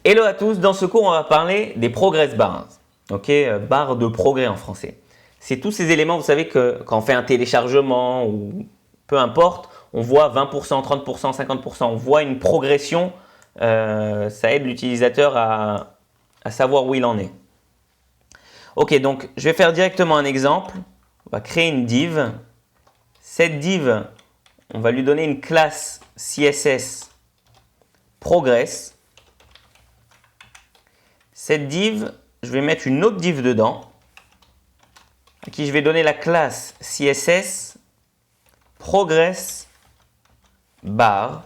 Hello à tous, dans ce cours on va parler des progress bars, ok, barres de progrès en français. C'est tous ces éléments, vous savez que quand on fait un téléchargement ou peu importe, on voit 20%, 30%, 50%, on voit une progression, ça aide l'utilisateur à savoir où il en est. Ok, donc je vais faire directement un exemple, on va créer une div. Cette div, on va lui donner une classe CSS progress. Cette div, je vais mettre une autre div dedans, à qui je vais donner la classe CSS progress bar.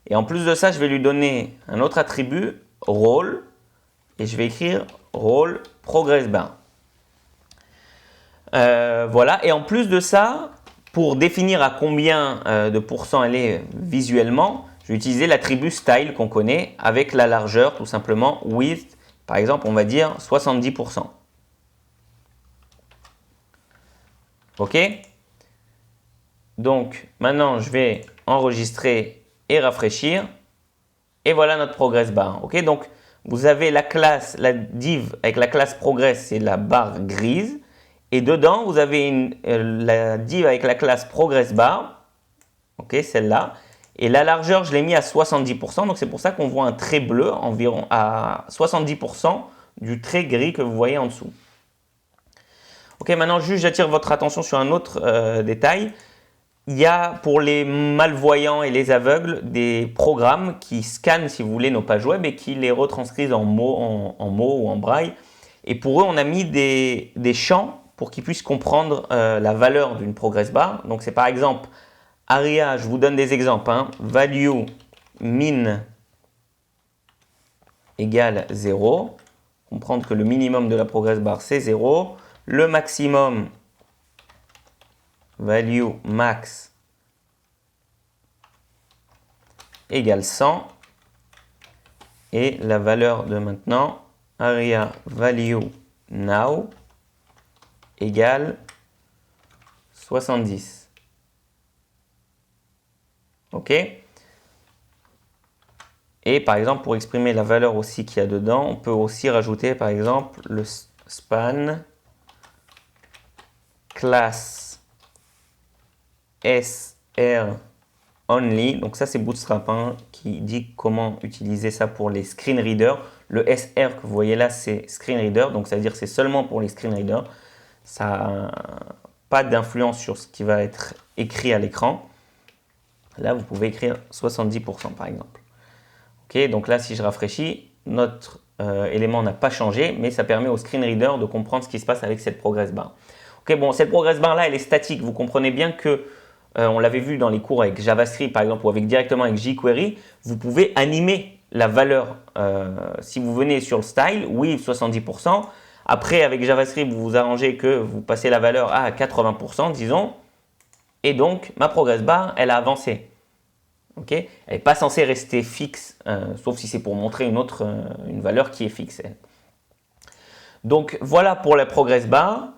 Et en plus de ça, je vais lui donner un autre attribut, role, et je vais écrire role progress bar. Voilà, et en plus de ça, pour définir à combien de pourcents elle est visuellement, je vais utiliser l'attribut style qu'on connaît avec la largeur, tout simplement width. Par exemple, on va dire 70%. Ok? Donc, maintenant, je vais enregistrer et rafraîchir. Et voilà notre progress bar. Ok? Donc, vous avez la classe, la div avec la classe progress, c'est la barre grise. Et dedans, vous avez la div avec la classe progress bar. Ok, celle-là. Et la largeur, je l'ai mis à 70%. Donc, c'est pour ça qu'on voit un trait bleu environ à 70% du trait gris que vous voyez en dessous. Ok, maintenant, juste j'attire votre attention sur un autre détail. Il y a pour les malvoyants et les aveugles des programmes qui scannent, si vous voulez, nos pages web et qui les retranscrivent en mots, ou en braille. Et pour eux, on a mis des champs pour qu'ils puissent comprendre la valeur d'une progress bar. Donc, c'est par exemple ARIA, je vous donne des exemples, hein, value min égale 0. Comprendre que le minimum de la progress bar, c'est 0. Le maximum, value max égale 100. Et la valeur de maintenant, ARIA value now égale 70. Ok? Et par exemple, pour exprimer la valeur aussi qu'il y a dedans, on peut aussi rajouter par exemple le span class SR only. Donc ça, c'est Bootstrap hein, qui dit comment utiliser ça pour les screen readers. Le SR que vous voyez là, c'est screen reader. Donc ça veut dire que c'est seulement pour les screen readers. Ça n'a pas d'influence sur ce qui va être écrit à l'écran. Là, vous pouvez écrire 70% par exemple. Ok, donc là, si je rafraîchis, notre élément n'a pas changé, mais ça permet au screen reader de comprendre ce qui se passe avec cette progress bar. Ok, bon, cette progress bar là, elle est statique. Vous comprenez bien que, on l'avait vu dans les cours avec JavaScript par exemple, ou directement avec jQuery, vous pouvez animer la valeur. Si vous venez sur le style, oui, 70%. Après, avec JavaScript, vous vous arrangez que vous passez la valeur à 80%, disons. Et donc, ma progress bar, elle a avancé. Okay, elle n'est pas censée rester fixe, sauf si c'est pour montrer une valeur qui est fixe. Donc voilà pour la progress bar.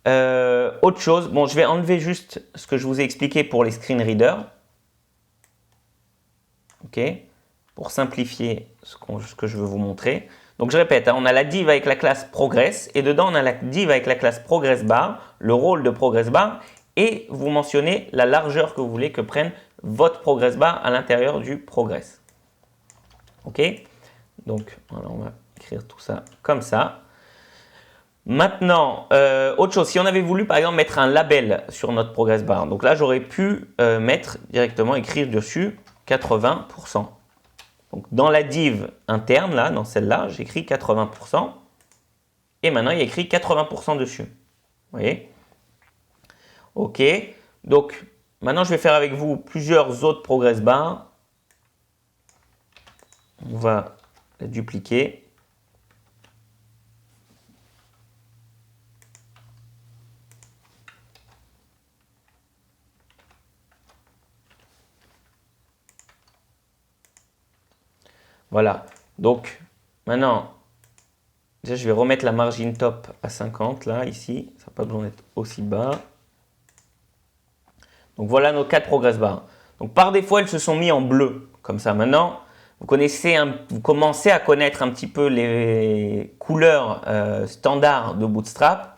Autre chose, bon, je vais enlever juste ce que je vous ai expliqué pour les screen readers. Ok, pour simplifier ce que je veux vous montrer. Donc je répète, hein, on a la div avec la classe progress et dedans on a la div avec la classe progress bar, le rôle de progress bar et vous mentionnez la largeur que vous voulez que prenne votre progress bar à l'intérieur du progress. Ok, donc voilà, on va écrire tout ça comme ça. Maintenant, autre chose, si on avait voulu par exemple mettre un label sur notre progress bar, donc là j'aurais pu mettre directement, écrire dessus 80%. Donc dans la div interne, là, dans celle-là, j'écris 80%. Et maintenant, il y a écrit 80% dessus. Vous voyez? Ok. Donc, maintenant, je vais faire avec vous plusieurs autres progress bars. On va la dupliquer. Voilà. Donc, maintenant, déjà, je vais remettre la margin top à 50, là, ici. Ça n'a pas besoin d'être aussi bas. Donc, voilà nos 4 progress bars. Donc par défaut, elles se sont mises en bleu, comme ça. Maintenant, vous commencez à connaître un petit peu les couleurs standards de Bootstrap.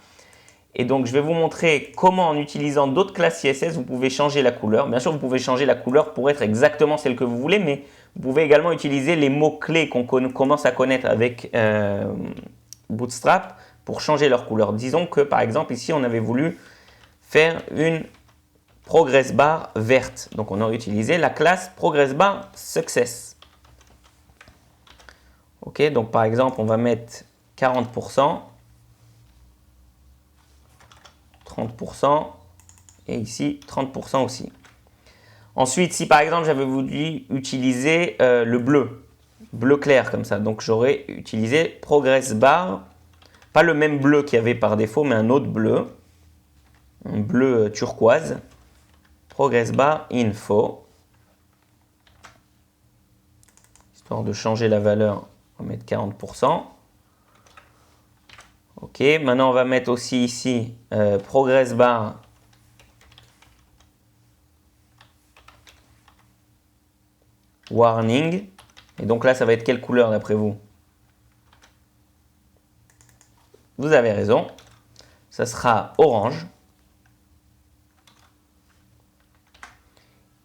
Et donc, je vais vous montrer comment, en utilisant d'autres classes CSS, vous pouvez changer la couleur. Bien sûr, vous pouvez changer la couleur pour être exactement celle que vous voulez, mais vous pouvez également utiliser les mots-clés qu'on commence à connaître avec Bootstrap pour changer leur couleur. Disons que, par exemple, ici, on avait voulu faire une progress bar verte. Donc, on aurait utilisé la classe progress bar success. OK, donc par exemple, on va mettre 40%, 30% et ici 30% aussi. Ensuite, si par exemple, j'avais voulu utiliser le bleu clair comme ça, donc j'aurais utilisé progress bar, pas le même bleu qu'il y avait par défaut, mais un autre bleu, un bleu turquoise, progress bar info. Histoire de changer la valeur, on va mettre 40%. OK, maintenant on va mettre aussi ici progress bar warning. Et donc là, ça va être quelle couleur d'après vous? Vous avez raison, ça sera orange.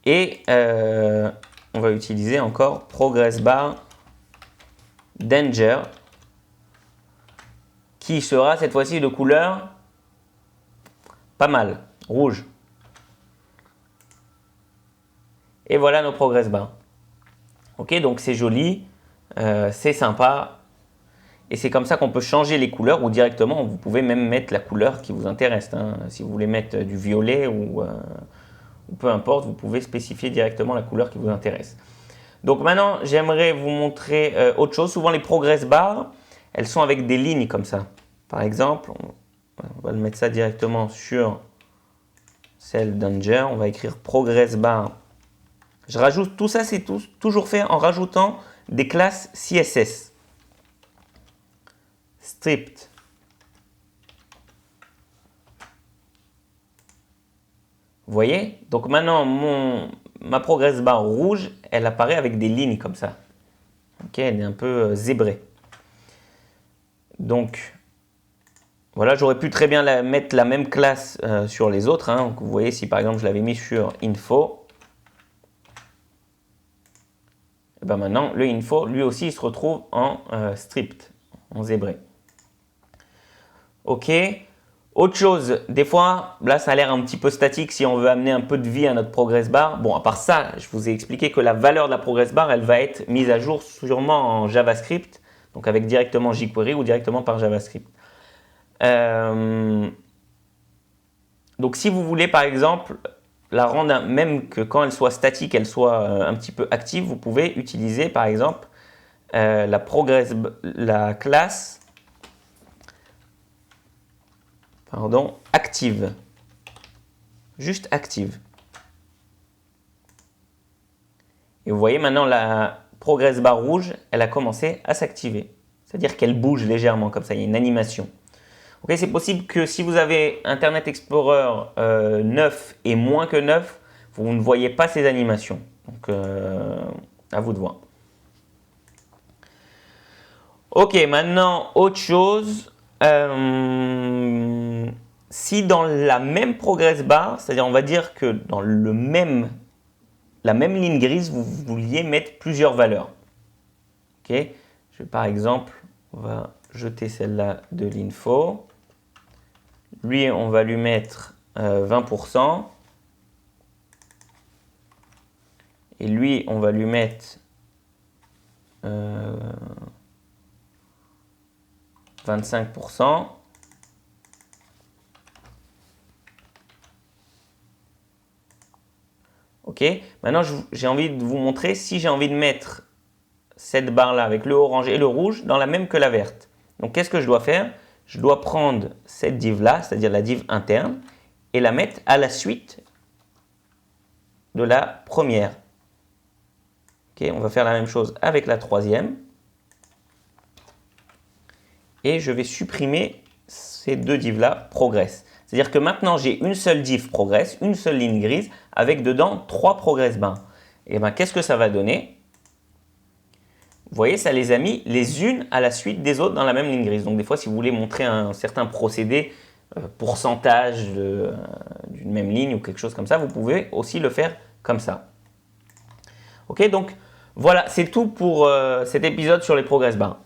Et on va utiliser encore progress bar danger, qui sera cette fois-ci de couleur pas mal, rouge. Et voilà nos progress bars. Ok, donc c'est joli, c'est sympa. Et c'est comme ça qu'on peut changer les couleurs ou directement, vous pouvez même mettre la couleur qui vous intéresse. Hein. Si vous voulez mettre du violet ou peu importe, vous pouvez spécifier directement la couleur qui vous intéresse. Donc maintenant, j'aimerais vous montrer autre chose. Souvent, les progress bars, elles sont avec des lignes comme ça. Par exemple, on va le mettre ça directement sur celle Danger. On va écrire progress bar. Je rajoute tout ça, c'est toujours fait en rajoutant des classes CSS. Stripped. Vous voyez? Donc maintenant, ma progress bar rouge, elle apparaît avec des lignes comme ça. Ok, elle est un peu zébrée. Donc, voilà, j'aurais pu très bien mettre la même classe sur les autres. Hein. Donc, vous voyez, si par exemple je l'avais mis sur info, et ben maintenant le info, lui aussi, il se retrouve en stripped, en zébré. Ok. Autre chose, des fois, là ça a l'air un petit peu statique si on veut amener un peu de vie à notre progress bar. Bon, à part ça, je vous ai expliqué que la valeur de la progress bar, elle va être mise à jour sûrement en JavaScript, donc avec directement jQuery ou directement par JavaScript. Donc si vous voulez par exemple la rendre, même que quand elle soit statique, elle soit un petit peu active, vous pouvez utiliser par exemple la classe active. Juste active. Et vous voyez maintenant la progress bar rouge, elle a commencé à s'activer. C'est-à-dire qu'elle bouge légèrement comme ça, il y a une animation. Okay, c'est possible que si vous avez Internet Explorer 9 et moins que 9, vous ne voyez pas ces animations. Donc, à vous de voir. Ok, maintenant, autre chose. Si dans la même progress bar, c'est-à-dire on va dire que dans la même ligne grise, vous vouliez mettre plusieurs valeurs. Ok, je vais par exemple, on va jeter celle-là de l'info. Lui, on va lui mettre 20%. Et lui, on va lui mettre 25%. Ok, maintenant j'ai envie de vous montrer si j'ai envie de mettre cette barre-là avec le orange et le rouge dans la même que la verte. Donc qu'est-ce que je dois faire? Je dois prendre cette div-là, c'est-à-dire la div interne, et la mettre à la suite de la première. Ok, on va faire la même chose avec la troisième. Et je vais supprimer ces deux divs-là, progress. C'est-à-dire que maintenant, j'ai une seule div progress, une seule ligne grise, avec dedans 3 progress bars. Et bien, qu'est-ce que ça va donner? Vous voyez, ça les a mis les unes à la suite des autres dans la même ligne grise. Donc, des fois, si vous voulez montrer un certain procédé, pourcentage d'une même ligne ou quelque chose comme ça, vous pouvez aussi le faire comme ça. Ok, donc voilà, c'est tout pour cet épisode sur les progress bars.